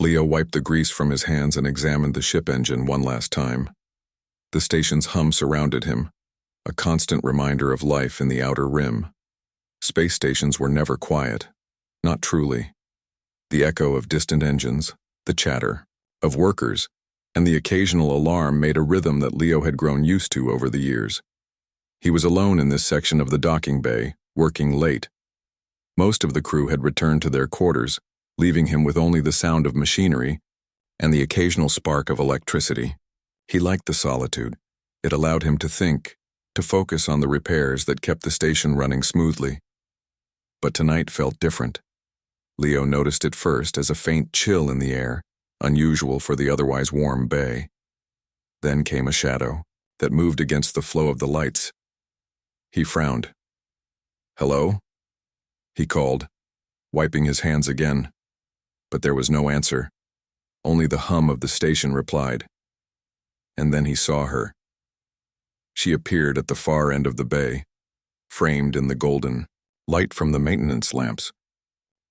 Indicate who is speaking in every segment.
Speaker 1: Leo wiped the grease from his hands and examined the ship engine one last time. The station's hum surrounded him, a constant reminder of life in the outer rim. Space stations were never quiet. Not truly. The echo of distant engines, the chatter of workers, and the occasional alarm made a rhythm that Leo had grown used to over the years. He was alone in this section of the docking bay, working late. Most of the crew had returned to their quarters, leaving him with only the sound of machinery and the occasional spark of electricity. He liked the solitude. It allowed him to think, to focus on the repairs that kept the station running smoothly. But tonight felt different. Leo noticed it first as a faint chill in the air, unusual for the otherwise warm bay. Then came a shadow that moved against the flow of the lights. He frowned. "Hello?" he called, wiping his hands again. But there was no answer. Only the hum of the station replied. And then he saw her. She appeared at the far end of the bay, framed in the golden light from the maintenance lamps.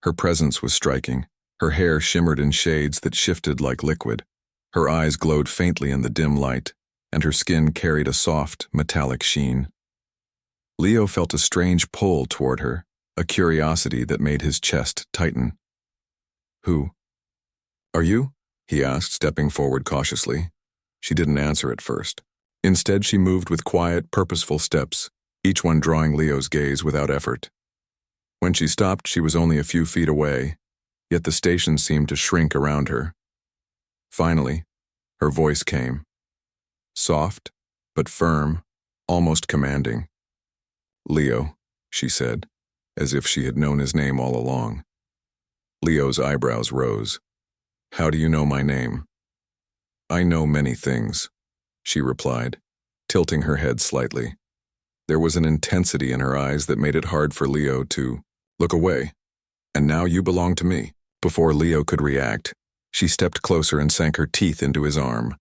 Speaker 1: Her presence was striking. Her hair shimmered in shades that shifted like liquid. Her eyes glowed faintly in the dim light, and her skin carried a soft, metallic sheen. Leo felt a strange pull toward her, a curiosity that made his chest tighten. "Who are you?" he asked, stepping forward cautiously. She didn't answer at first. Instead, she moved with quiet, purposeful steps, each one drawing Leo's gaze without effort. When she stopped, she was only a few feet away, yet the station seemed to shrink around her. Finally, her voice came. Soft, but firm, almost commanding. "Leo," she said, as if she had known his name all along. Leo's eyebrows rose. "How do you know my name?" "I know many things," she replied, tilting her head slightly. There was an intensity in her eyes that made it hard for Leo to look away. "And now you belong to me." Before Leo could react, she stepped closer and sank her teeth into his arm.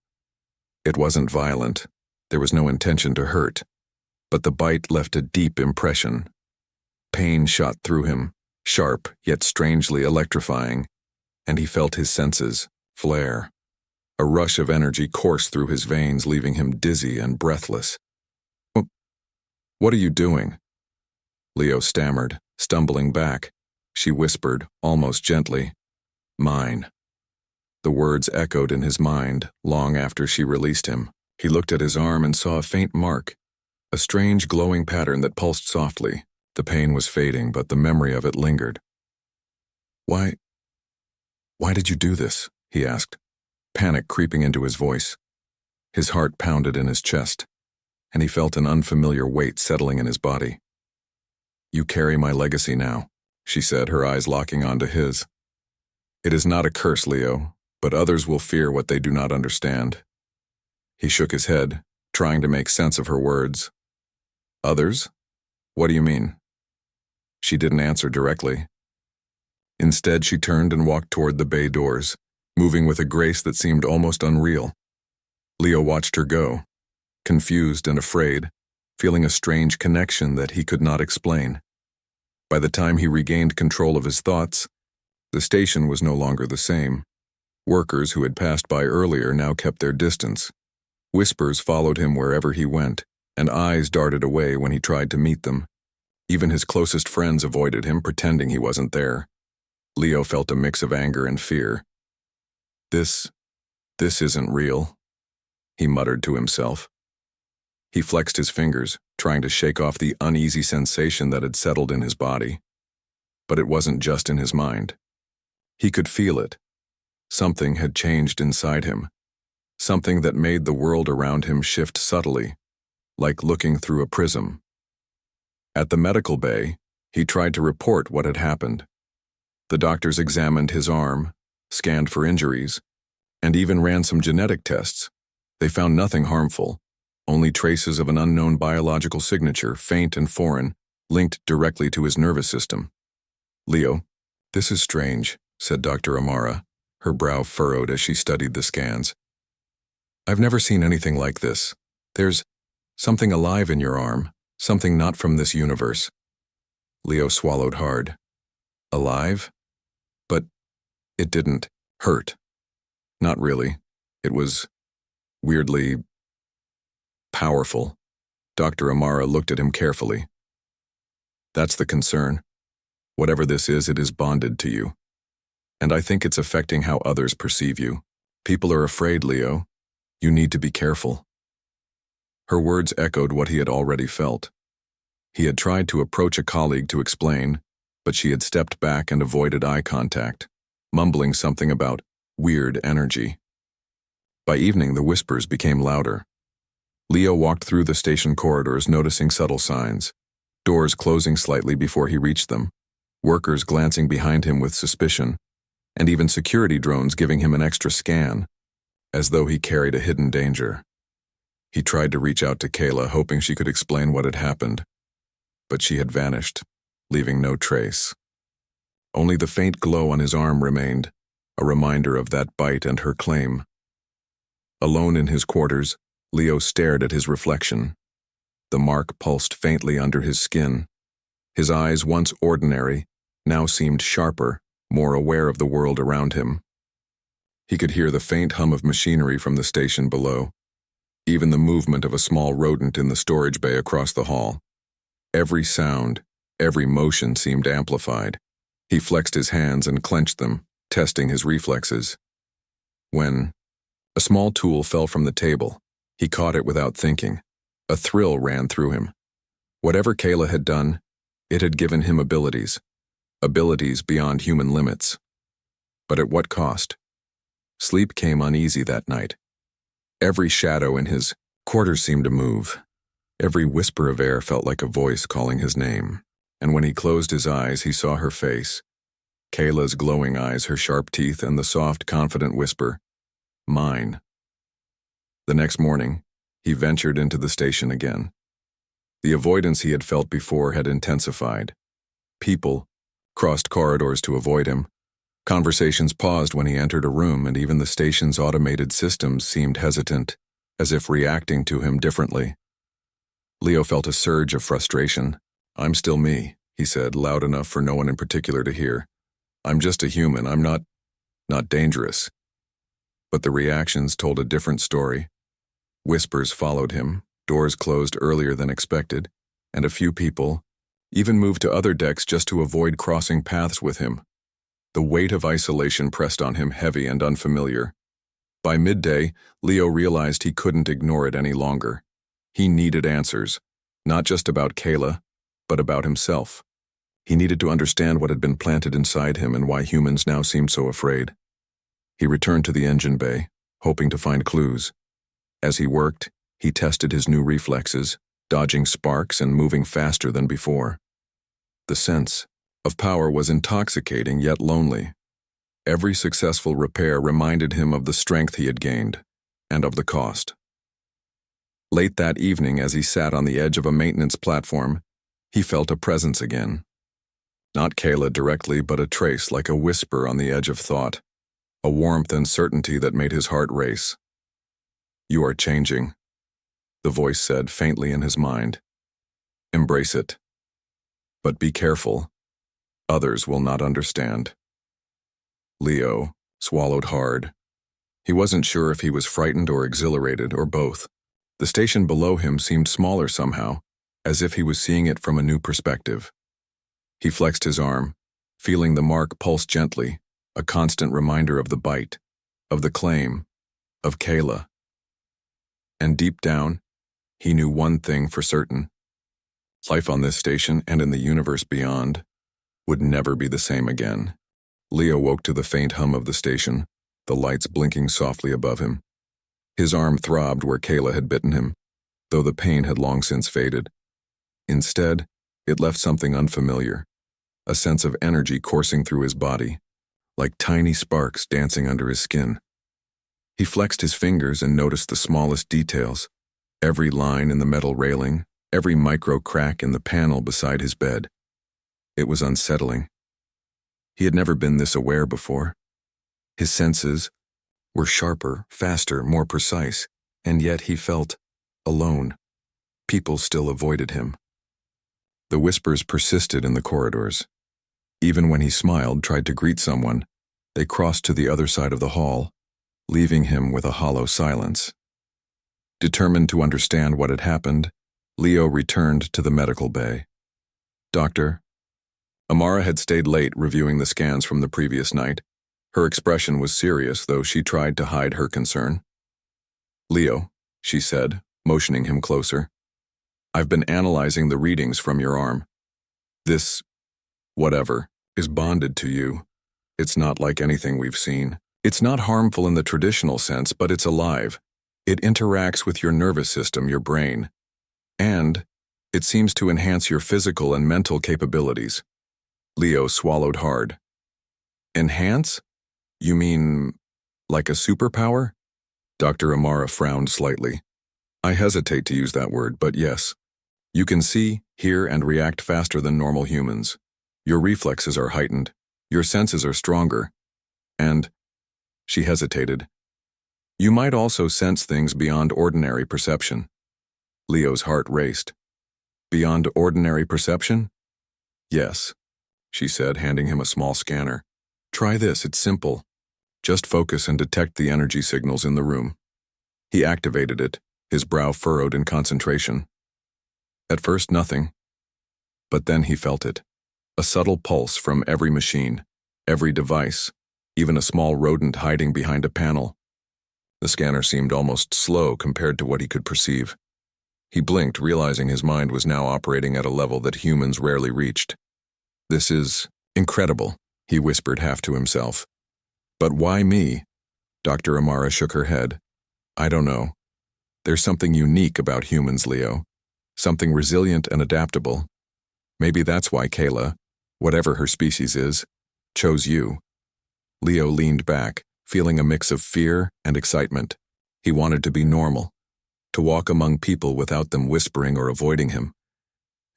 Speaker 1: It wasn't violent. There was no intention to hurt. But the bite left a deep impression. Pain shot through him, sharp yet strangely electrifying, and he felt his senses flare. A rush of energy coursed through his veins, leaving him dizzy and breathless. "What are you doing?" Leo stammered, stumbling back. She whispered, almost gently, "Mine." The words echoed in his mind long after she released him. He looked at his arm and saw a faint mark, a strange glowing pattern that pulsed softly. The pain was fading, but the memory of it lingered. Why did you do this?" he asked, panic creeping into his voice. His heart pounded in his chest, and he felt an unfamiliar weight settling in his body. "You carry my legacy now," she said, her eyes locking onto his. "It is not a curse, Leo, but others will fear what they do not understand." He shook his head, trying to make sense of her words. "Others? What do you mean?" She didn't answer directly. Instead, she turned and walked toward the bay doors, moving with a grace that seemed almost unreal. Leo watched her go, confused and afraid, feeling a strange connection that he could not explain. By the time he regained control of his thoughts, the station was no longer the same. Workers who had passed by earlier now kept their distance. Whispers followed him wherever he went, and eyes darted away when he tried to meet them. Even his closest friends avoided him, pretending he wasn't there. Leo felt a mix of anger and fear. This isn't real," he muttered to himself. He flexed his fingers, trying to shake off the uneasy sensation that had settled in his body. But it wasn't just in his mind. He could feel it. Something had changed inside him. Something that made the world around him shift subtly, like looking through a prism. At the medical bay, he tried to report what had happened. The doctors examined his arm, scanned for injuries, and even ran some genetic tests. They found nothing harmful, only traces of an unknown biological signature, faint and foreign, linked directly to his nervous system. "Leo, this is strange," said Dr. Amara, her brow furrowed as she studied the scans. "I've never seen anything like this. There's something alive in your arm, something not from this universe." Leo swallowed hard. Alive? But it didn't hurt. Not really. It was weirdly powerful. Dr. Amara looked at him carefully. That's the concern. Whatever this is, it is bonded to you. And I think it's affecting how others perceive you. People are afraid, Leo. You need to be careful. Her words echoed what he had already felt. He had tried to approach a colleague to explain, but she had stepped back and avoided eye contact, mumbling something about weird energy. By evening, the whispers became louder. Leo walked through the station corridors, noticing subtle signs, doors closing slightly before he reached them, workers glancing behind him with suspicion, and even security drones giving him an extra scan, as though he carried a hidden danger. He tried to reach out to Kayla, hoping she could explain what had happened, but she had vanished, leaving no trace. Only the faint glow on his arm remained, a reminder of that bite and her claim. Alone in his quarters, Leo stared at his reflection. The mark pulsed faintly under his skin. His eyes, once ordinary, now seemed sharper, more aware of the world around him. He could hear the faint hum of machinery from the station below, even the movement of a small rodent in the storage bay across the hall. Every sound, every motion seemed amplified. He flexed his hands and clenched them, testing his reflexes. When a small tool fell from the table, he caught it without thinking. A thrill ran through him. Whatever Kayla had done, it had given him abilities beyond human limits. But at what cost? Sleep came uneasy that night. Every shadow in his quarters seemed to move. Every whisper of air felt like a voice calling his name. And when he closed his eyes, he saw her face. Kayla's glowing eyes, her sharp teeth, and the soft, confident whisper, "Mine." The next morning, he ventured into the station again. The avoidance he had felt before had intensified. People crossed corridors to avoid him. Conversations paused when he entered a room, and even the station's automated systems seemed hesitant, as if reacting to him differently. Leo felt a surge of frustration. "I'm still me," he said, loud enough for no one in particular to hear. "I'm just a human. I'm not dangerous." But the reactions told a different story. Whispers followed him, doors closed earlier than expected, and a few people even moved to other decks just to avoid crossing paths with him. The weight of isolation pressed on him, heavy and unfamiliar. By midday, Leo realized he couldn't ignore it any longer. He needed answers, not just about Kayla, but about himself. He needed to understand what had been planted inside him and why humans now seemed so afraid. He returned to the engine bay, hoping to find clues. As he worked, he tested his new reflexes, dodging sparks and moving faster than before. The sense of power was intoxicating yet lonely. Every successful repair reminded him of the strength he had gained, and of the cost. Late that evening, as he sat on the edge of a maintenance platform, he felt a presence again. Not Kayla directly, but a trace, like a whisper on the edge of thought, a warmth and certainty that made his heart race. "You are changing," the voice said faintly in his mind. "Embrace it. But be careful. Others will not understand." Leo swallowed hard. He wasn't sure if he was frightened or exhilarated, or both. The station below him seemed smaller somehow, as if he was seeing it from a new perspective. He flexed his arm, feeling the mark pulse gently, a constant reminder of the bite, of the claim, of Kayla. And deep down, he knew one thing for certain. Life on this station and in the universe beyond would never be the same again. Leo woke to the faint hum of the station, the lights blinking softly above him. His arm throbbed where Kayla had bitten him, though the pain had long since faded. Instead, it left something unfamiliar, a sense of energy coursing through his body, like tiny sparks dancing under his skin. He flexed his fingers and noticed the smallest details, every line in the metal railing, every micro crack in the panel beside his bed. It was unsettling. He had never been this aware before. His senses were sharper, faster, more precise, and yet he felt alone. People still avoided him. The whispers persisted in the corridors. Even when he smiled, tried to greet someone, they crossed to the other side of the hall, leaving him with a hollow silence. Determined to understand what had happened, Leo returned to the medical bay. "Doctor?" Amara had stayed late reviewing the scans from the previous night. Her expression was serious, though she tried to hide her concern. "Leo," she said, motioning him closer. "I've been analyzing the readings from your arm. This, whatever, is bonded to you. It's not like anything we've seen. It's not harmful in the traditional sense, but it's alive. It interacts with your nervous system, your brain. And it seems to enhance your physical and mental capabilities." Leo swallowed hard. "Enhance? You mean like a superpower?" Dr. Amara frowned slightly. "I hesitate to use that word, but yes. You can see, hear, and react faster than normal humans. Your reflexes are heightened. Your senses are stronger. And," she hesitated, "you might also sense things beyond ordinary perception." Leo's heart raced. "Beyond ordinary perception?" "Yes," she said, handing him a small scanner. "Try this, it's simple. Just focus and detect the energy signals in the room." He activated it, his brow furrowed in concentration. At first nothing, but then he felt it. A subtle pulse from every machine, every device, even a small rodent hiding behind a panel. The scanner seemed almost slow compared to what he could perceive. He blinked, realizing his mind was now operating at a level that humans rarely reached. "This is incredible," he whispered half to himself. "But why me?" Dr. Amara shook her head. "I don't know. There's something unique about humans, Leo. Something resilient and adaptable. Maybe that's why Kayla, whatever her species is, chose you." Leo leaned back, feeling a mix of fear and excitement. He wanted to be normal, to walk among people without them whispering or avoiding him.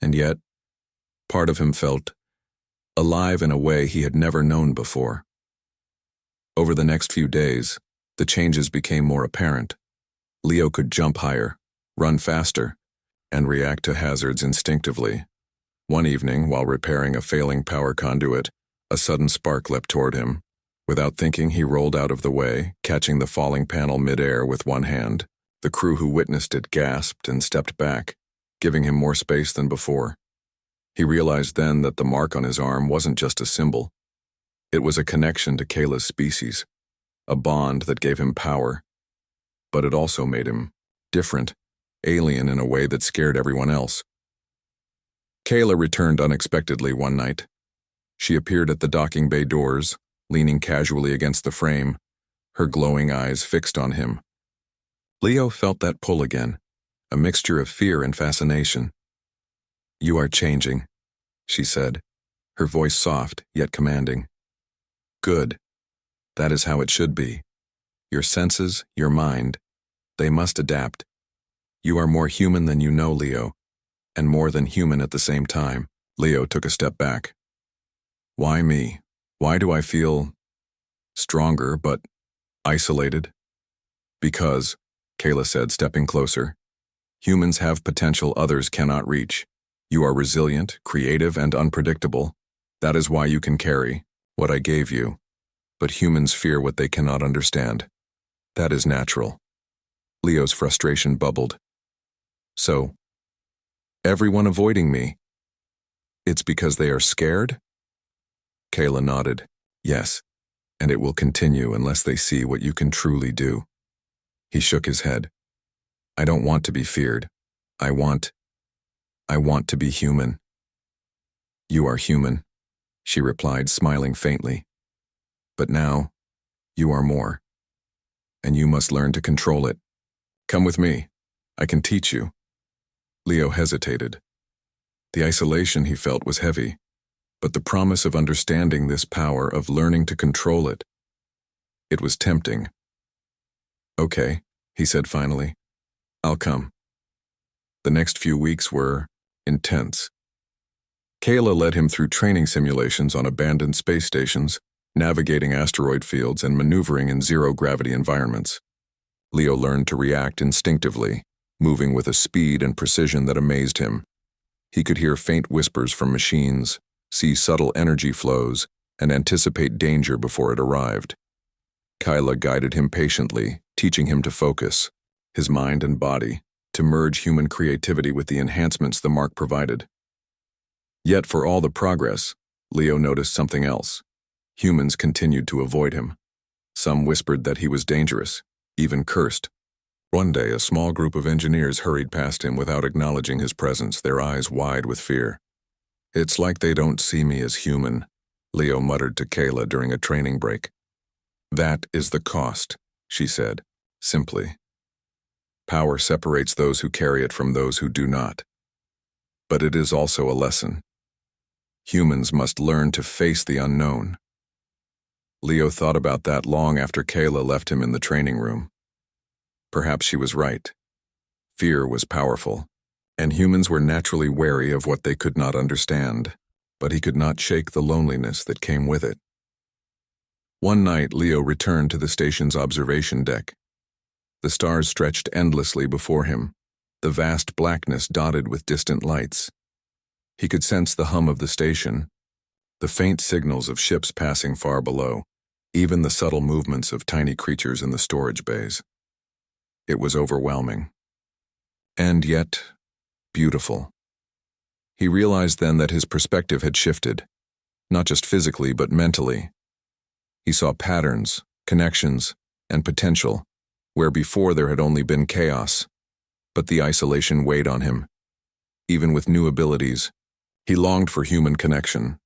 Speaker 1: And yet, part of him felt alive in a way he had never known before. Over the next few days, the changes became more apparent. Leo could jump higher, run faster, and react to hazards instinctively. One evening, while repairing a failing power conduit, a sudden spark leapt toward him. Without thinking, he rolled out of the way, catching the falling panel midair with one hand. The crew who witnessed it gasped and stepped back, giving him more space than before. He realized then that the mark on his arm wasn't just a symbol. It was a connection to Kayla's species, a bond that gave him power. But it also made him different, alien in a way that scared everyone else. Kayla returned unexpectedly one night. She appeared at the docking bay doors, leaning casually against the frame, her glowing eyes fixed on him. Leo felt that pull again, a mixture of fear and fascination. "You are changing," she said, her voice soft yet commanding. "Good. That is how it should be. Your senses, your mind, they must adapt. You are more human than you know, Leo, and more than human at the same time." Leo took a step back. "Why me? Why do I feel stronger but isolated?" "Because," Kayla said, stepping closer, "humans have potential others cannot reach. You are resilient, creative, and unpredictable. That is why you can carry what I gave you. But humans fear what they cannot understand. That is natural." Leo's frustration bubbled. "So, everyone avoiding me, it's because they are scared?" Kayla nodded. "Yes, and it will continue unless they see what you can truly do." He shook his head. "I don't want to be feared. I want to be human." "You are human," she replied, smiling faintly. "But now, you are more. And you must learn to control it. Come with me. I can teach you." Leo hesitated. The isolation he felt was heavy, but the promise of understanding this power, of learning to control it, it was tempting. "Okay," he said finally. "I'll come." The next few weeks were intense. Kayla led him through training simulations on abandoned space stations, navigating asteroid fields and maneuvering in zero-gravity environments. Leo learned to react instinctively, moving with a speed and precision that amazed him. He could hear faint whispers from machines, see subtle energy flows, and anticipate danger before it arrived. Kyla guided him patiently, teaching him to focus, his mind and body, to merge human creativity with the enhancements the mark provided. Yet for all the progress, Leo noticed something else. Humans continued to avoid him. Some whispered that he was dangerous, even cursed. One day, a small group of engineers hurried past him without acknowledging his presence, their eyes wide with fear. "It's like they don't see me as human," Leo muttered to Kayla during a training break. "That is the cost," she said, simply. "Power separates those who carry it from those who do not. But it is also a lesson. Humans must learn to face the unknown." Leo thought about that long after Kayla left him in the training room. Perhaps she was right. Fear was powerful, and humans were naturally wary of what they could not understand, but he could not shake the loneliness that came with it. One night, Leo returned to the station's observation deck. The stars stretched endlessly before him, the vast blackness dotted with distant lights. He could sense the hum of the station, the faint signals of ships passing far below, even the subtle movements of tiny creatures in the storage bays. It was overwhelming. And yet, beautiful. He realized then that his perspective had shifted, not just physically but mentally. He saw patterns, connections, and potential, where before there had only been chaos. But the isolation weighed on him. Even with new abilities, he longed for human connection.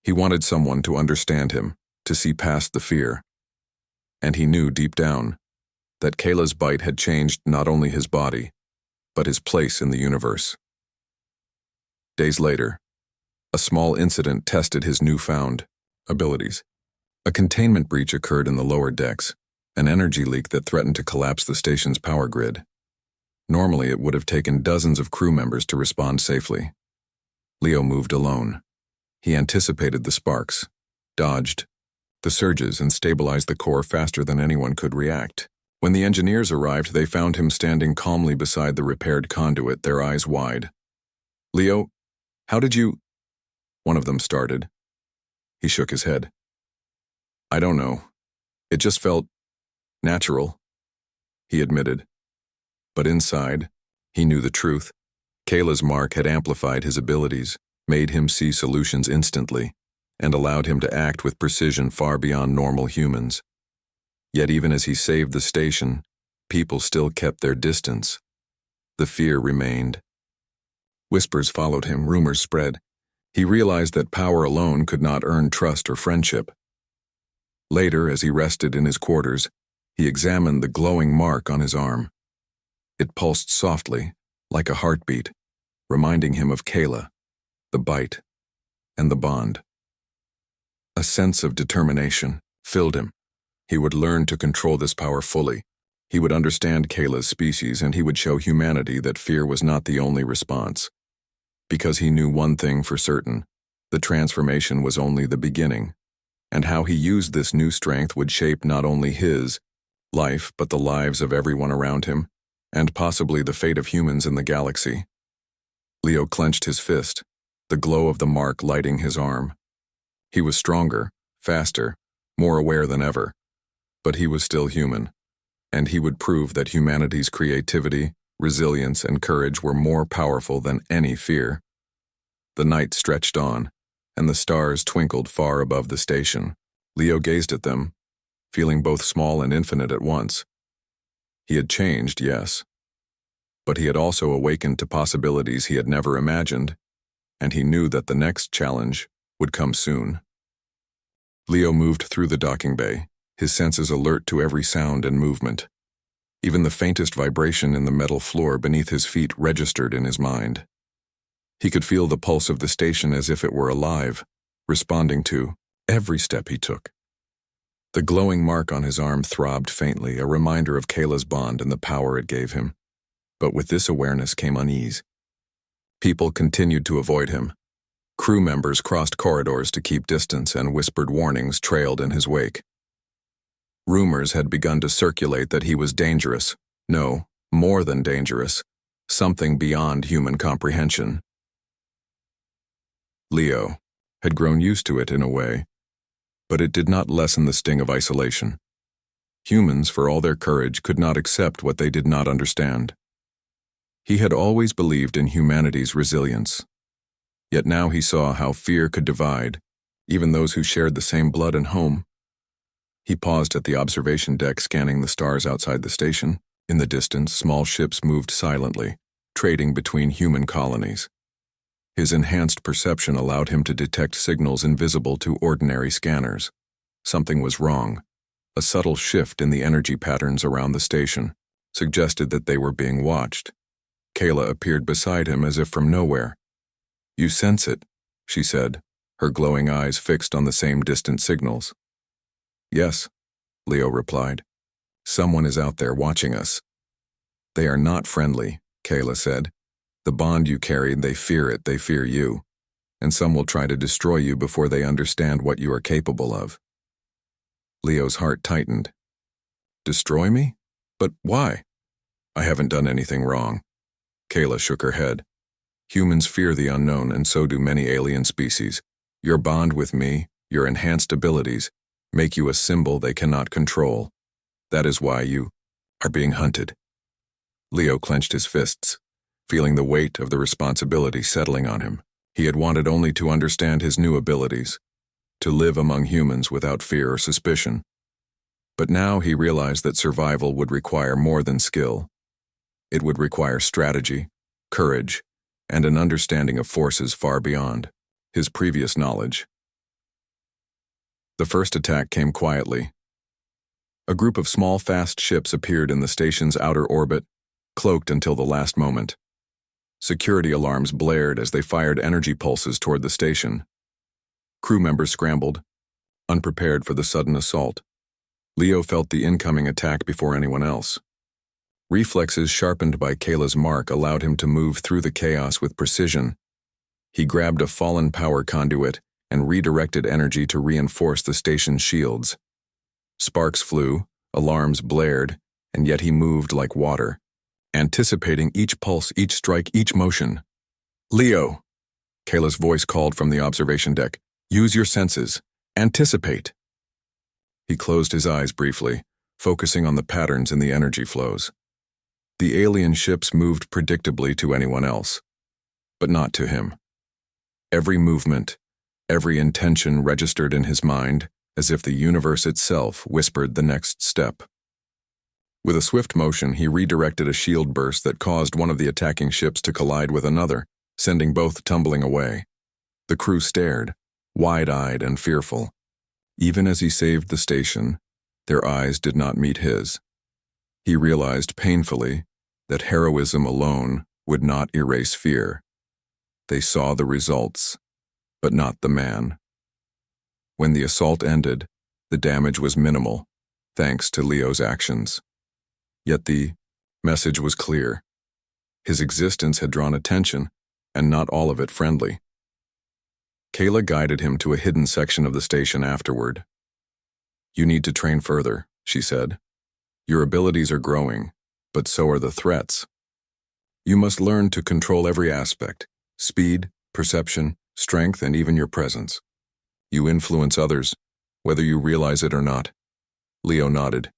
Speaker 1: He wanted someone to understand him, to see past the fear. And he knew deep down that Kayla's bite had changed not only his body, but his place in the universe. Days later, a small incident tested his newfound abilities. A containment breach occurred in the lower decks, an energy leak that threatened to collapse the station's power grid. Normally, it would have taken dozens of crew members to respond safely. Leo moved alone. He anticipated the sparks, dodged the surges, and stabilized the core faster than anyone could react. When the engineers arrived, they found him standing calmly beside the repaired conduit, their eyes wide. "Leo, how did you—" one of them started. He shook his head. "I don't know. It just felt natural," he admitted. But inside, he knew the truth. Kayla's mark had amplified his abilities, made him see solutions instantly, and allowed him to act with precision far beyond normal humans. Yet even as he saved the station, people still kept their distance. The fear remained. Whispers followed him, rumors spread. He realized that power alone could not earn trust or friendship. Later, as he rested in his quarters, he examined the glowing mark on his arm. It pulsed softly, like a heartbeat, reminding him of Kayla, the bite, and the bond. A sense of determination filled him. He would learn to control this power fully. He would understand Kayla's species, and he would show humanity that fear was not the only response. Because he knew one thing for certain: the transformation was only the beginning, and how he used this new strength would shape not only his life but the lives of everyone around him, and possibly the fate of humans in the galaxy. Leo clenched his fist, the glow of the mark lighting his arm. He was stronger, faster, more aware than ever. But he was still human, and he would prove that humanity's creativity, resilience, and courage were more powerful than any fear. The night stretched on, and the stars twinkled far above the station. Leo gazed at them, feeling both small and infinite at once. He had changed, yes, but he had also awakened to possibilities he had never imagined, and he knew that the next challenge would come soon. Leo moved through the docking bay, his senses alert to every sound and movement. Even the faintest vibration in the metal floor beneath his feet registered in his mind. He could feel the pulse of the station as if it were alive, responding to every step he took. The glowing mark on his arm throbbed faintly, a reminder of Kayla's bond and the power it gave him. But with this awareness came unease. People continued to avoid him. Crew members crossed corridors to keep distance, and whispered warnings trailed in his wake. Rumors had begun to circulate that he was dangerous. No, more than dangerous. Something beyond human comprehension. Leo had grown used to it in a way, but it did not lessen the sting of isolation. Humans, for all their courage, could not accept what they did not understand. He had always believed in humanity's resilience. Yet now he saw how fear could divide, even those who shared the same blood and home. He paused at the observation deck, scanning the stars outside the station. In the distance, small ships moved silently, trading between human colonies. His enhanced perception allowed him to detect signals invisible to ordinary scanners. Something was wrong. A subtle shift in the energy patterns around the station suggested that they were being watched. Kayla appeared beside him as if from nowhere. "You sense it," she said, her glowing eyes fixed on the same distant signals. "Yes," Leo replied. "Someone is out there watching us." "They are not friendly," Kayla said. "The bond you carry, they fear it, they fear you. And some will try to destroy you before they understand what you are capable of." Leo's heart tightened. "Destroy me? But why? I haven't done anything wrong." Kayla shook her head. "Humans fear the unknown, and so do many alien species. Your bond with me, your enhanced abilities, make you a symbol they cannot control. That is why you are being hunted." Leo clenched his fists, feeling the weight of the responsibility settling on him. He had wanted only to understand his new abilities, to live among humans without fear or suspicion. But now he realized that survival would require more than skill. It would require strategy, courage, and an understanding of forces far beyond his previous knowledge. The first attack came quietly. A group of small, fast ships appeared in the station's outer orbit, cloaked until the last moment. Security alarms blared as they fired energy pulses toward the station. Crew members scrambled, unprepared for the sudden assault. Leo felt the incoming attack before anyone else. Reflexes sharpened by Kayla's mark allowed him to move through the chaos with precision. He grabbed a fallen power conduit and redirected energy to reinforce the station's shields. Sparks flew, alarms blared, and yet he moved like water, anticipating each pulse, each strike, each motion. "Leo," Kayla's voice called from the observation deck, "use your senses. Anticipate." He closed his eyes briefly, focusing on the patterns in the energy flows. The alien ships moved predictably to anyone else, but not to him. Every movement, every intention registered in his mind, as if the universe itself whispered the next step. With a swift motion, he redirected a shield burst that caused one of the attacking ships to collide with another, sending both tumbling away. The crew stared, wide-eyed and fearful. Even as he saved the station, their eyes did not meet his. He realized painfully that heroism alone would not erase fear. They saw the results, but not the man. When the assault ended, the damage was minimal, thanks to Leo's actions. Yet the message was clear. His existence had drawn attention, and not all of it friendly. Kayla guided him to a hidden section of the station afterward. "You need to train further," she said. "Your abilities are growing, but so are the threats. You must learn to control every aspect: speed, perception, strength, and even your presence. You influence others, whether you realize it or not." Leo nodded.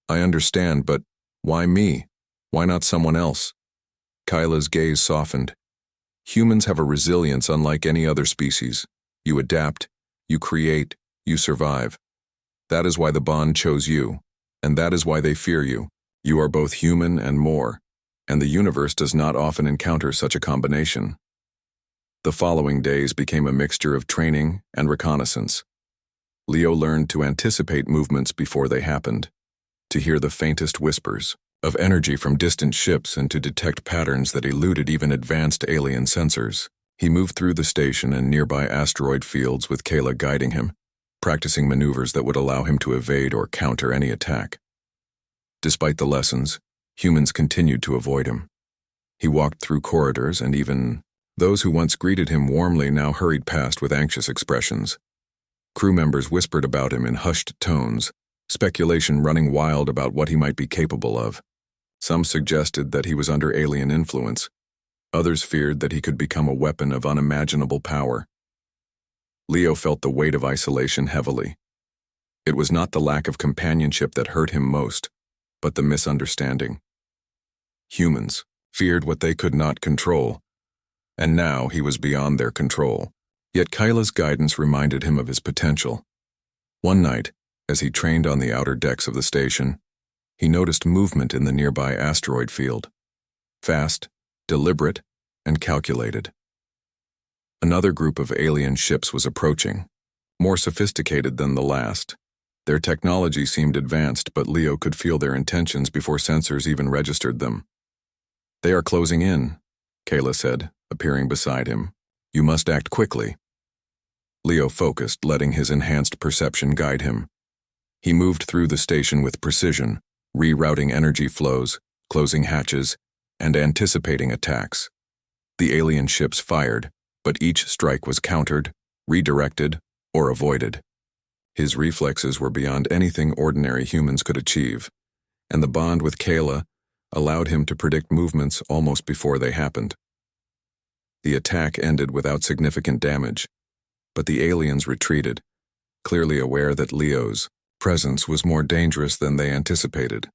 Speaker 1: "I understand, but why me? Why not someone else?" Kyla's gaze softened. "Humans have a resilience unlike any other species. You adapt, you create, you survive. That is why the bond chose you, and that is why they fear you. You are both human and more, and the universe does not often encounter such a combination." The following days became a mixture of training and reconnaissance. Leo learned to anticipate movements before they happened, to hear the faintest whispers of energy from distant ships, and to detect patterns that eluded even advanced alien sensors. He moved through the station and nearby asteroid fields with Kayla guiding him, practicing maneuvers that would allow him to evade or counter any attack. Despite the lessons, humans continued to avoid him. He walked through corridors, and even those who once greeted him warmly now hurried past with anxious expressions. Crew members whispered about him in hushed tones, speculation running wild about what he might be capable of. Some suggested that he was under alien influence. Others feared that he could become a weapon of unimaginable power. Leo felt the weight of isolation heavily. It was not the lack of companionship that hurt him most, but the misunderstanding. Humans feared what they could not control, and now he was beyond their control. Yet Kyla's guidance reminded him of his potential. One night, as he trained on the outer decks of the station, he noticed movement in the nearby asteroid field. Fast, deliberate, and calculated. Another group of alien ships was approaching, more sophisticated than the last. Their technology seemed advanced, but Leo could feel their intentions before sensors even registered them. "They are closing in," Kayla said, appearing beside him. "You must act quickly." Leo focused, letting his enhanced perception guide him. He moved through the station with precision, rerouting energy flows, closing hatches, and anticipating attacks. The alien ships fired, but each strike was countered, redirected, or avoided. His reflexes were beyond anything ordinary humans could achieve, and the bond with Kayla allowed him to predict movements almost before they happened. The attack ended without significant damage, but the aliens retreated, clearly aware that Leo's presence was more dangerous than they anticipated.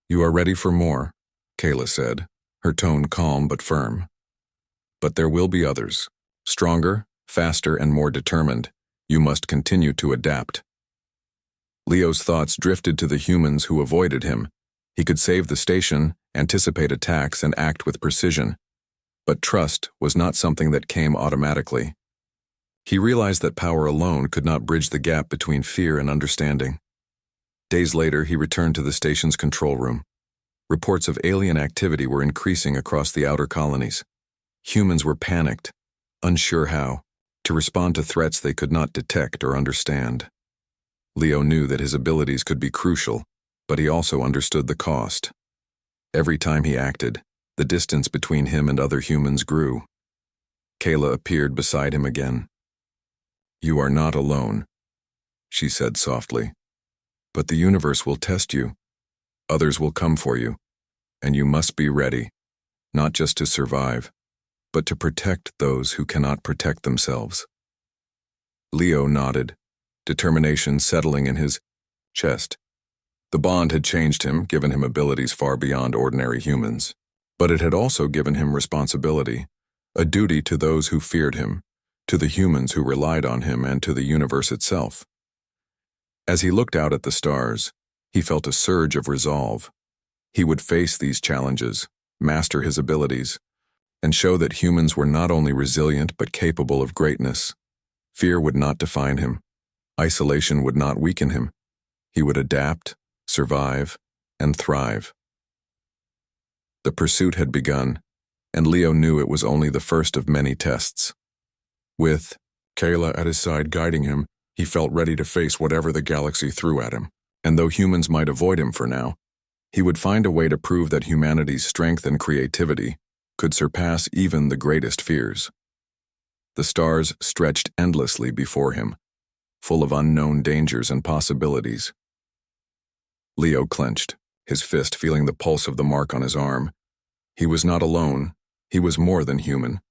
Speaker 1: "You are ready for more," Kayla said, her tone calm but firm. "But there will be others, stronger, faster, and more determined. You must continue to adapt." Leo's thoughts drifted to the humans who avoided him. He could save the station, anticipate attacks, and act with precision. But trust was not something that came automatically. He realized that power alone could not bridge the gap between fear and understanding. Days later, he returned to the station's control room. Reports of alien activity were increasing across the outer colonies. Humans were panicked, unsure how to respond to threats they could not detect or understand. Leo knew that his abilities could be crucial, but he also understood the cost. Every time he acted, the distance between him and other humans grew. Kayla appeared beside him again. "You are not alone," she said softly. "But the universe will test you. Others will come for you, and you must be ready, not just to survive, but to protect those who cannot protect themselves." Leo nodded, determination settling in his chest. The bond had changed him, given him abilities far beyond ordinary humans. But it had also given him responsibility, a duty to those who feared him, to the humans who relied on him, and to the universe itself. As he looked out at the stars, he felt a surge of resolve. He would face these challenges, master his abilities, and show that humans were not only resilient but capable of greatness. Fear would not define him. Isolation would not weaken him. He would adapt, survive, and thrive. The pursuit had begun, and Leo knew it was only the first of many tests. With Kayla at his side guiding him, he felt ready to face whatever the galaxy threw at him. And though humans might avoid him for now, he would find a way to prove that humanity's strength and creativity could surpass even the greatest fears. The stars stretched endlessly before him, full of unknown dangers and possibilities. Leo clenched, his fist feeling the pulse of the mark on his arm. He was not alone, he was more than human,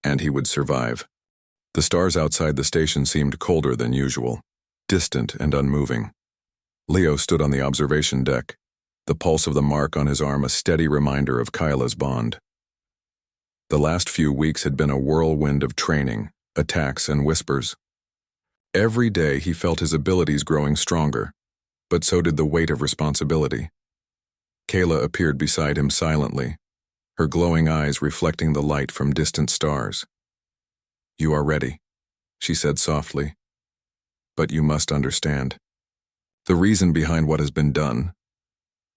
Speaker 1: and he would survive. The stars outside the station seemed colder than usual, distant and unmoving. Leo stood on the observation deck, the pulse of the mark on his arm a steady reminder of Kyla's bond. The last few weeks had been a whirlwind of training, attacks, and whispers. Every day he felt his abilities growing stronger, but so did the weight of responsibility. Kayla appeared beside him silently, her glowing eyes reflecting the light from distant stars. "You are ready," she said softly. "But you must understand the reason behind what has been done."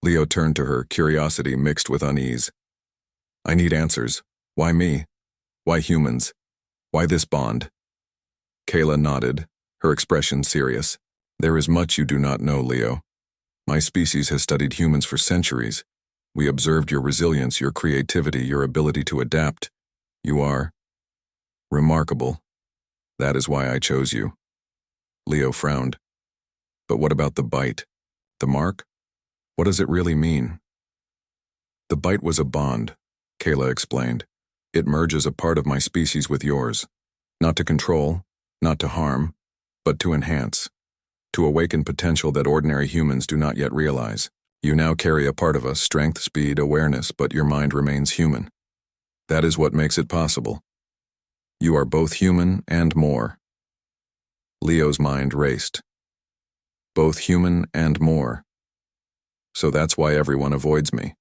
Speaker 1: Leo turned to her, curiosity mixed with unease. "I need answers. Why me? Why humans? Why this bond?" Kayla nodded, her expression serious. "There is much you do not know, Leo. My species has studied humans for centuries. We observed your resilience, your creativity, your ability to adapt. You are remarkable. That is why I chose you." Leo frowned. "But what about the bite? The mark? What does it really mean?" "The bite was a bond," Kayla explained. "It merges a part of my species with yours. Not to control, not to harm, but to enhance. to awaken potential that ordinary humans do not yet realize. You now carry a part of us, strength, speed, awareness, but your mind remains human. That is what makes it possible. You are both human and more. Leo's mind raced. Both human and more. So that's why everyone avoids me.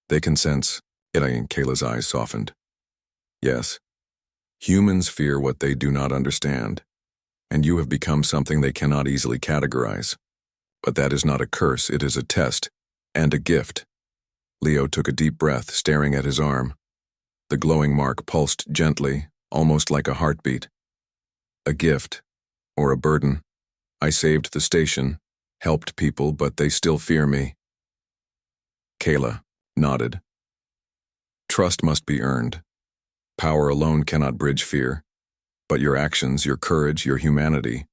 Speaker 1: They can sense it. Kayla's eyes softened. Yes. Humans fear what they do not understand, and you have become something they cannot easily categorize. But that is not a curse, it is a test, and a gift. Leo took a deep breath, staring at his arm. The glowing mark pulsed gently, almost like a heartbeat. A gift, or a burden. I saved the station, helped people, but they still fear me. Kayla nodded. Trust must be earned. Power alone cannot bridge fear, but your actions, your courage, your humanity,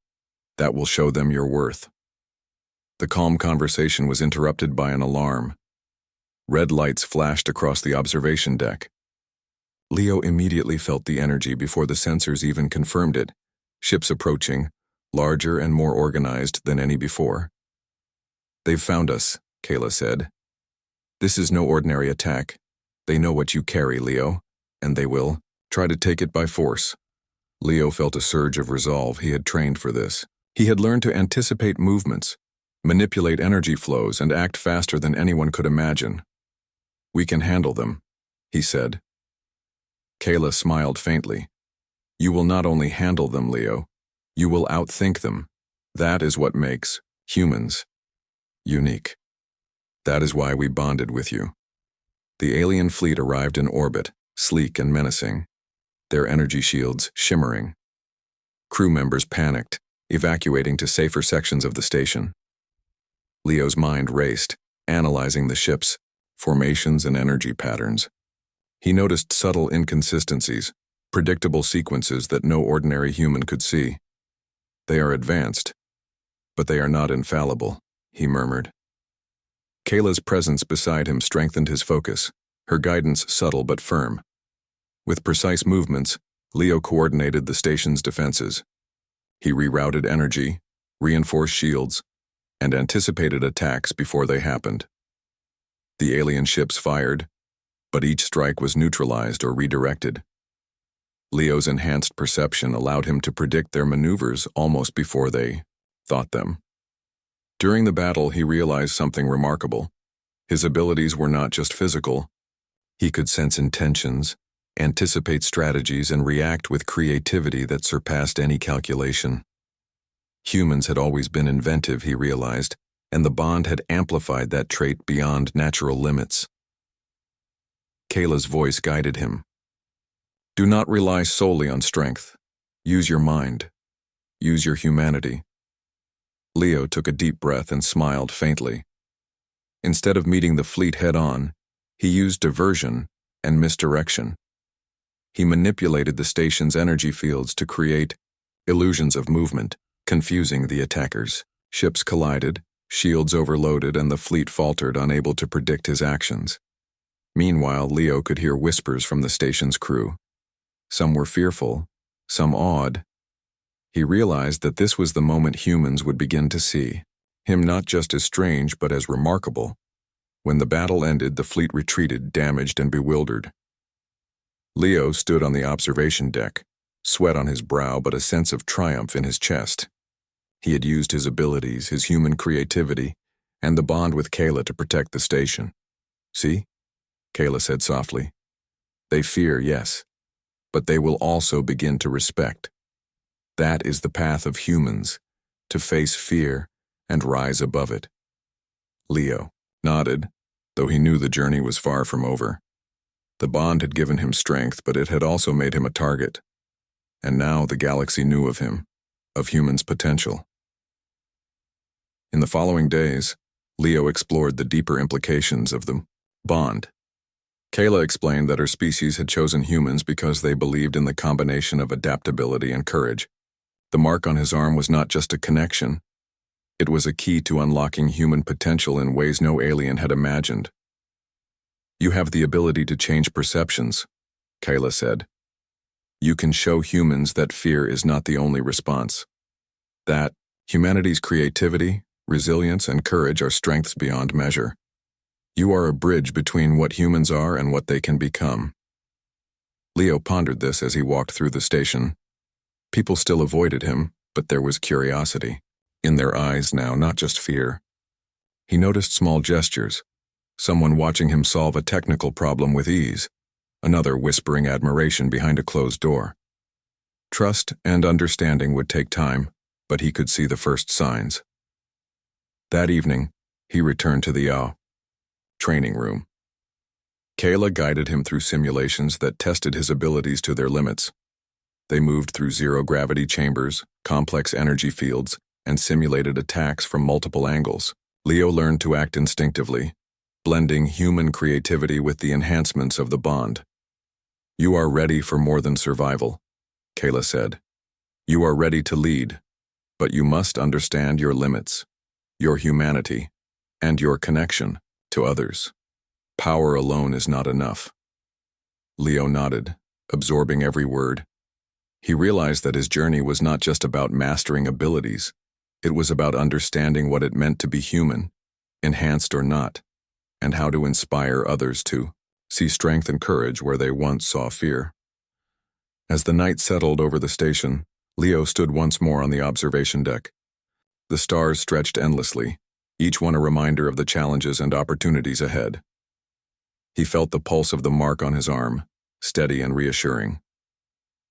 Speaker 1: that will show them your worth. The calm conversation was interrupted by an alarm. Red lights flashed across the observation deck. Leo immediately felt the energy before the sensors even confirmed it. Ships approaching, larger and more organized than any before. They've found us, Kayla said. This is no ordinary attack. They know what you carry, Leo, and they will try to take it by force. Leo felt a surge of resolve. He had trained for this. He had learned to anticipate movements, manipulate energy flows, and act faster than anyone could imagine. We can handle them, he said. Kayla smiled faintly. You will not only handle them, Leo, you will outthink them. That is what makes humans unique. That is why we bonded with you. The alien fleet arrived in orbit, sleek and menacing, their energy shields shimmering. Crew members panicked, evacuating to safer sections of the station. Leo's mind raced, analyzing the ships, formations and energy patterns. He noticed subtle inconsistencies, predictable sequences that no ordinary human could see. They are advanced, but they are not infallible, he murmured. Kayla's presence beside him strengthened his focus, her guidance subtle but firm. With precise movements, Leo coordinated the station's defenses. He rerouted energy, reinforced shields, and anticipated attacks before they happened. The alien ships fired, but each strike was neutralized or redirected. Leo's enhanced perception allowed him to predict their maneuvers almost before they thought them. During the battle, he realized something remarkable. His abilities were not just physical. He could sense intentions, anticipate strategies, and react with creativity that surpassed any calculation. Humans had always been inventive, he realized, and the bond had amplified that trait beyond natural limits. Kayla's voice guided him. Do not rely solely on strength. Use your mind. Use your humanity. Leo took a deep breath and smiled faintly. Instead of meeting the fleet head-on, he used diversion and misdirection. He manipulated the station's energy fields to create illusions of movement, confusing the attackers. Ships collided, shields overloaded, and the fleet faltered, unable to predict his actions. Meanwhile, Leo could hear whispers from the station's crew. Some were fearful, some awed. He realized that this was the moment humans would begin to see him not just as strange but as remarkable. When the battle ended, the fleet retreated, damaged and bewildered. Leo stood on the observation deck, sweat on his brow but a sense of triumph in his chest. He had used his abilities, his human creativity, and the bond with Kayla to protect the station. See? Kayla said softly. They fear, yes, but they will also begin to respect. That is the path of humans, to face fear and rise above it. Leo nodded, though he knew the journey was far from over. The bond had given him strength, but it had also made him a target. And now the galaxy knew of him, of humans' potential. In the following days, Leo explored the deeper implications of the bond. Kayla explained that her species had chosen humans because they believed in the combination of adaptability and courage. The mark on his arm was not just a connection. It was a key to unlocking human potential in ways no alien had imagined. You have the ability to change perceptions, Kayla said. You can show humans that fear is not the only response. That Humanity's creativity, resilience, and courage are strengths beyond measure. You are a bridge between what humans are and what they can become. Leo pondered this as he walked through the station. People still avoided him, but there was curiosity. In their eyes now, not just fear. He noticed small gestures, someone watching him solve a technical problem with ease, another whispering admiration behind a closed door. Trust and understanding would take time, but he could see the first signs. That evening, he returned to the training room. Kayla guided him through simulations that tested his abilities to their limits. They moved through zero-gravity chambers, complex energy fields, and simulated attacks from multiple angles. Leo learned to act instinctively, blending human creativity with the enhancements of the bond. "You are ready for more than survival," Kayla said. "You are ready to lead, but you must understand your limits, your humanity, and your connection to others. Power alone is not enough." Leo nodded, absorbing every word. He realized that his journey was not just about mastering abilities. It was about understanding what it meant to be human, enhanced or not, and how to inspire others to see strength and courage where they once saw fear. As the night settled over the station, Leo stood once more on the observation deck. The stars stretched endlessly, each one a reminder of the challenges and opportunities ahead. He felt the pulse of the mark on his arm, steady and reassuring.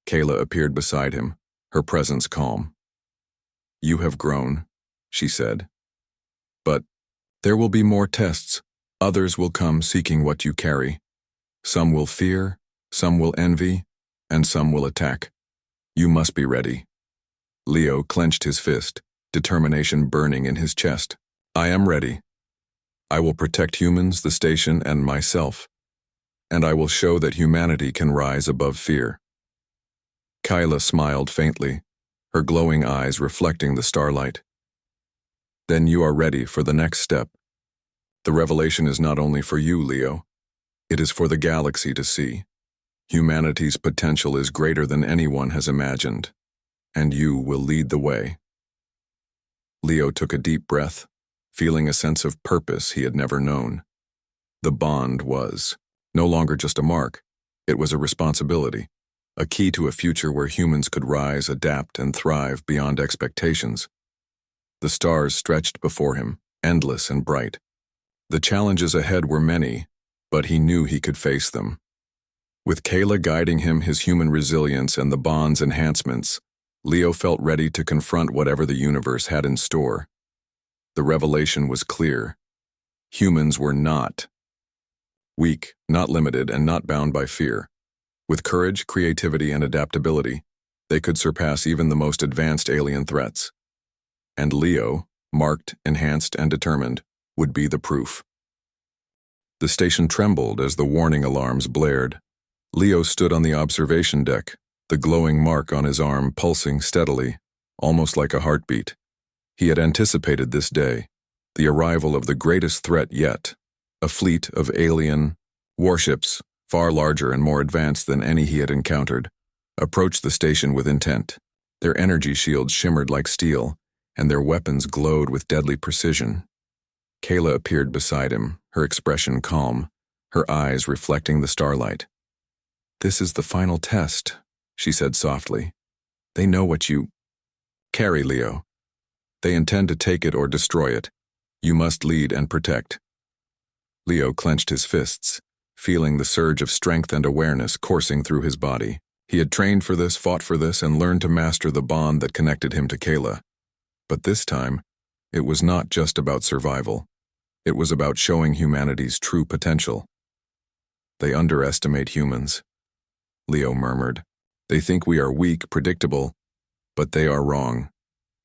Speaker 1: Kayla appeared beside him, her presence calm. "You have grown," she said. "But there will be more tests. Others will come seeking what you carry. Some will fear, some will envy, and some will attack. You must be ready." Leo clenched his fist, determination burning in his chest. "I am ready. I will protect humans, the station, and myself. And I will show that humanity can rise above fear." Kyla smiled faintly, her glowing eyes reflecting the starlight. "Then you are ready for the next step. The revelation is not only for you, Leo. It is for the galaxy to see. Humanity's potential is greater than anyone has imagined, and you will lead the way." Leo took a deep breath, feeling a sense of purpose he had never known. The bond was no longer just a mark, it was a responsibility, a key to a future where humans could rise, adapt, and thrive beyond expectations. The stars stretched before him, endless and bright. The challenges ahead were many, but he knew he could face them. With Kayla guiding him, his human resilience, and the bond's enhancements, Leo felt ready to confront whatever the universe had in store. The revelation was clear. Humans were not weak, not limited, and not bound by fear. With courage, creativity, and adaptability, they could surpass even the most advanced alien threats. And Leo, marked, enhanced, and determined, would be the proof. The station trembled as the warning alarms blared. Leo stood on the observation deck, the glowing mark on his arm pulsing steadily, almost like a heartbeat. He had anticipated this day, the arrival of the greatest threat yet, a fleet of alien warships, far larger and more advanced than any he had encountered, approached the station with intent. Their energy shields shimmered like steel, and their weapons glowed with deadly precision. Kayla appeared beside him, her expression calm, her eyes reflecting the starlight. "This is the final test," she said softly. "They know what you carry, Leo. They intend to take it or destroy it. You must lead and protect." Leo clenched his fists, feeling the surge of strength and awareness coursing through his body. He had trained for this, fought for this, and learned to master the bond that connected him to Kayla. But this time, it was not just about survival. It was about showing humanity's true potential. "They underestimate humans," Leo murmured. "They think we are weak, predictable, but they are wrong."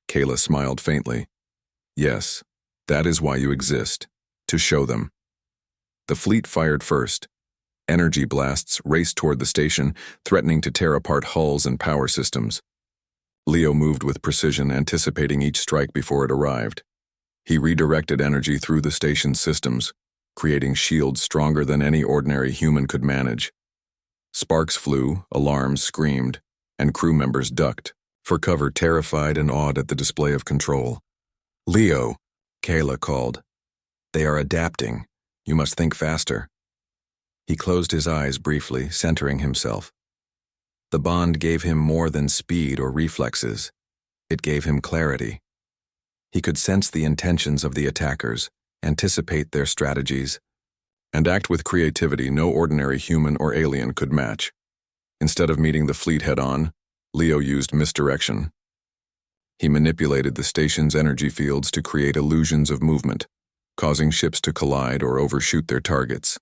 Speaker 1: Kayla smiled faintly. "Yes, that is why you exist, to show them." The fleet fired first. Energy blasts raced toward the station, threatening to tear apart hulls and power systems. Leo moved with precision, anticipating each strike before it arrived. He redirected energy through the station's systems, creating shields stronger than any ordinary human could manage. Sparks flew, alarms screamed, and crew members ducked, for cover, terrified and awed at the display of control. "Leo," Kayla called. "They are adapting. You must think faster." He closed his eyes briefly, centering himself. The bond gave him more than speed or reflexes. It gave him clarity. He could sense the intentions of the attackers, anticipate their strategies, and act with creativity no ordinary human or alien could match. Instead of meeting the fleet head-on, Leo used misdirection. He manipulated the station's energy fields to create illusions of movement, causing ships to collide or overshoot their targets.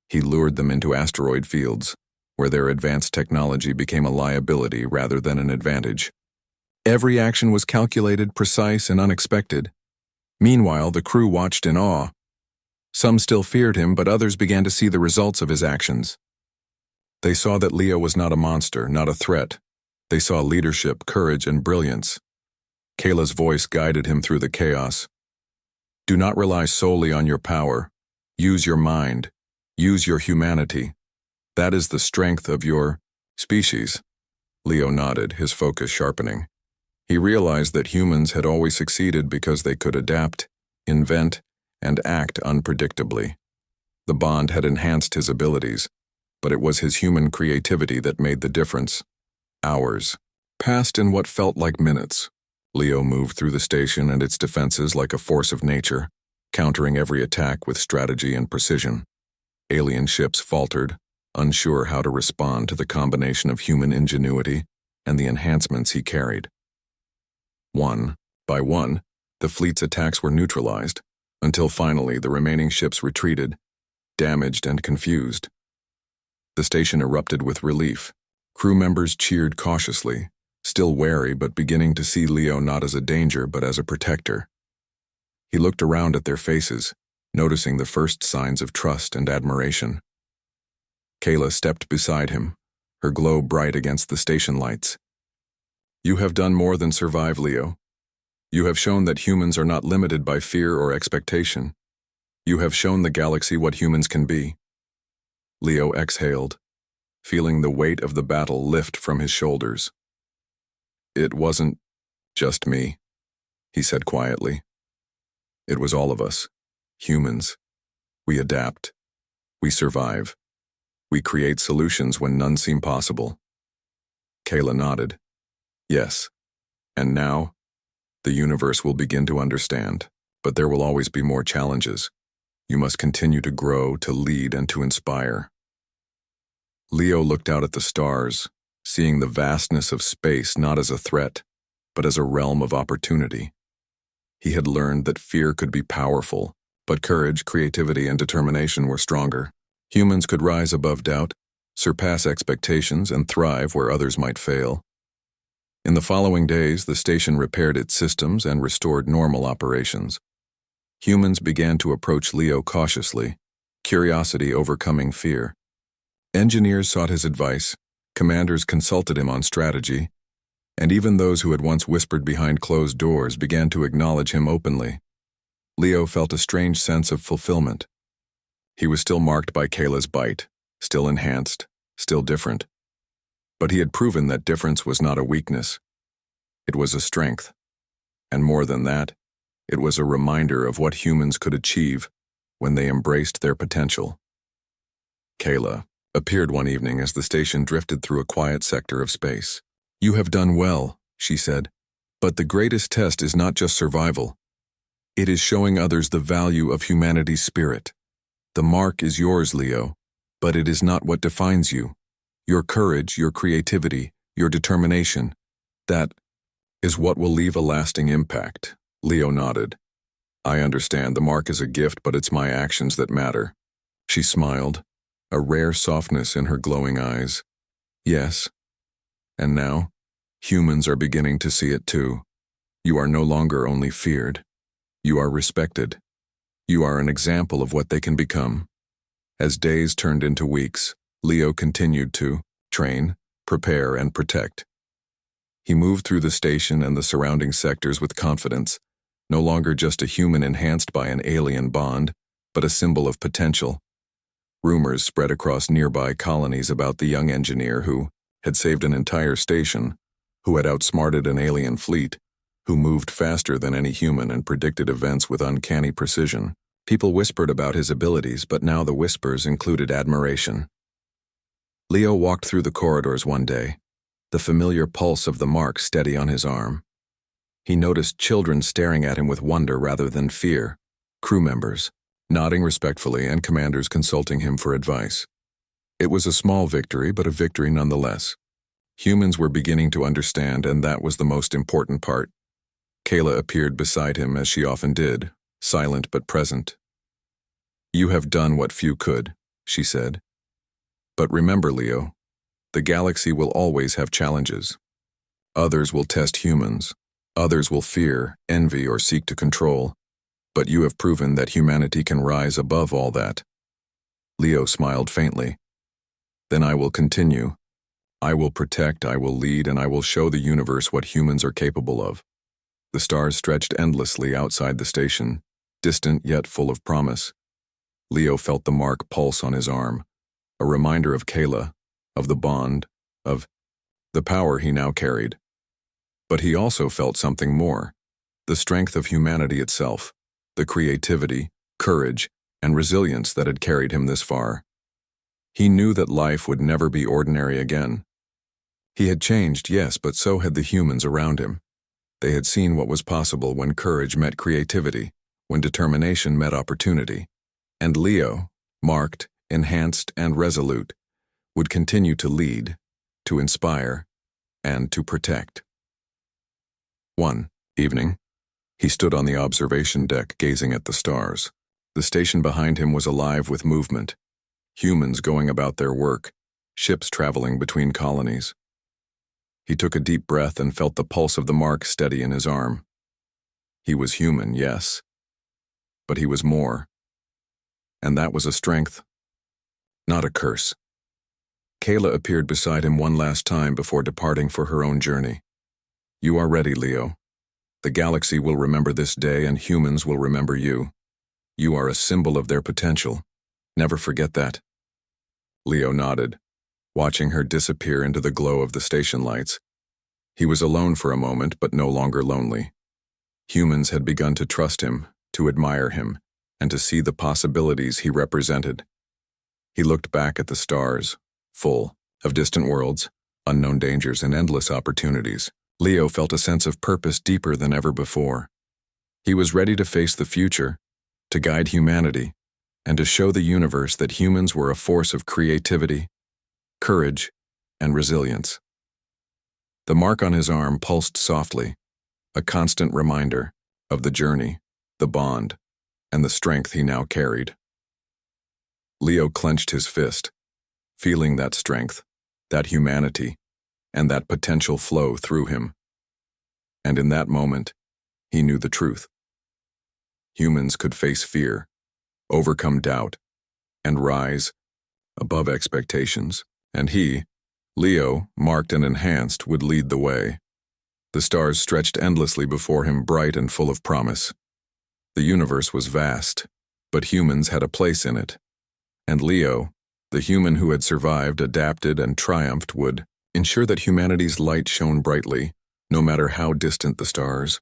Speaker 1: He lured them into asteroid fields, where their advanced technology became a liability rather than an advantage. Every action was calculated, precise, and unexpected. Meanwhile, the crew watched in awe. Some still feared him, but others began to see the results of his actions. They saw that Leo was not a monster, not a threat. They saw leadership, courage, and brilliance. Kayla's voice guided him through the chaos. "Do not rely solely on your power. Use your mind. Use your humanity. That is the strength of your species." Leo nodded, his focus sharpening. He realized that humans had always succeeded because they could adapt, invent, and act unpredictably. The bond had enhanced his abilities, but it was his human creativity that made the difference. Hours passed in what felt like minutes. Leo moved through the station and its defenses like a force of nature, countering every attack with strategy and precision. Alien ships faltered, unsure how to respond to the combination of human ingenuity and the enhancements he carried. One by one, the fleet's attacks were neutralized, until finally the remaining ships retreated, damaged and confused. The station erupted with relief. Crew members cheered cautiously, still wary but beginning to see Leo not as a danger but as a protector. He looked around at their faces, noticing the first signs of trust and admiration. Kayla stepped beside him, her glow bright against the station lights. "You have done more than survive, Leo. You have shown that humans are not limited by fear or expectation. You have shown the galaxy what humans can be." Leo exhaled, feeling the weight of the battle lift from his shoulders. "It wasn't just me," he said quietly. "It was all of us, humans. We adapt. We survive. We create solutions when none seem possible." Kayla nodded. "Yes. And now, the universe will begin to understand, but there will always be more challenges. You must continue to grow, to lead, and to inspire." Leo looked out at the stars, seeing the vastness of space not as a threat, but as a realm of opportunity. He had learned that fear could be powerful, but courage, creativity, and determination were stronger. Humans could rise above doubt, surpass expectations, and thrive where others might fail. In the following days, the station repaired its systems and restored normal operations. Humans began to approach Leo cautiously, curiosity overcoming fear. Engineers sought his advice, commanders consulted him on strategy, and even those who had once whispered behind closed doors began to acknowledge him openly. Leo felt a strange sense of fulfillment. He was still marked by Kayla's bite, still enhanced, still different. But he had proven that difference was not a weakness. It was a strength. And more than that, it was a reminder of what humans could achieve when they embraced their potential. Kayla appeared one evening as the station drifted through a quiet sector of space. "You have done well," she said, "but the greatest test is not just survival. It is showing others the value of humanity's spirit. The mark is yours, Leo, but it is not what defines you. Your courage, your creativity, your determination, that is what will leave a lasting impact." Leo nodded. "I understand the mark is a gift, but it's my actions that matter." She smiled, a rare softness in her glowing eyes. "Yes. And now, humans are beginning to see it too. You are no longer only feared. You are respected. You are an example of what they can become." As days turned into weeks, Leo continued to train, prepare, and protect. He moved through the station and the surrounding sectors with confidence, no longer just a human enhanced by an alien bond, but a symbol of potential. Rumors spread across nearby colonies about the young engineer who had saved an entire station, who had outsmarted an alien fleet, who moved faster than any human and predicted events with uncanny precision. People whispered about his abilities, but now the whispers included admiration. Leo walked through the corridors one day, the familiar pulse of the mark steady on his arm. He noticed children staring at him with wonder rather than fear, crew members nodding respectfully and commanders consulting him for advice. It was a small victory, but a victory nonetheless. Humans were beginning to understand, and that was the most important part. Kayla appeared beside him as she often did, silent but present. "You have done what few could," she said. "But remember, Leo, the galaxy will always have challenges. Others will test humans. Others will fear, envy, or seek to control. But you have proven that humanity can rise above all that." Leo smiled faintly. "Then I will continue. I will protect, I will lead, and I will show the universe what humans are capable of." The stars stretched endlessly outside the station, distant yet full of promise. Leo felt the mark pulse on his arm, a reminder of Kayla, of the bond, of the power he now carried. But he also felt something more, the strength of humanity itself, the creativity, courage, and resilience that had carried him this far. He knew that life would never be ordinary again. He had changed, yes, but so had the humans around him. They had seen what was possible when courage met creativity, when determination met opportunity. And Leo, marked, enhanced, and resolute, would continue to lead, to inspire, and to protect. One evening, he stood on the observation deck gazing at the stars. The station behind him was alive with movement, humans going about their work, ships traveling between colonies. He took a deep breath and felt the pulse of the mark steady in his arm. He was human, yes, but he was more. And that was a strength, not a curse. Kayla appeared beside him one last time before departing for her own journey. "You are ready, Leo. The galaxy will remember this day, and humans will remember you. You are a symbol of their potential. Never forget that." Leo nodded, watching her disappear into the glow of the station lights. He was alone for a moment, but no longer lonely. Humans had begun to trust him, to admire him, and to see the possibilities he represented. He looked back at the stars, full of distant worlds, unknown dangers, and endless opportunities. Leo felt a sense of purpose deeper than ever before. He was ready to face the future, to guide humanity, and to show the universe that humans were a force of creativity, courage, and resilience. The mark on his arm pulsed softly, a constant reminder of the journey, the bond, and the strength he now carried. Leo clenched his fist, feeling that strength, that humanity, and that potential flow through him. And in that moment, he knew the truth. Humans could face fear, overcome doubt, and rise above expectations. And he, Leo, marked and enhanced, would lead the way. The stars stretched endlessly before him, bright and full of promise. The universe was vast, but humans had a place in it. And Leo, the human who had survived, adapted, and triumphed, would ensure that humanity's light shone brightly, no matter how distant the stars.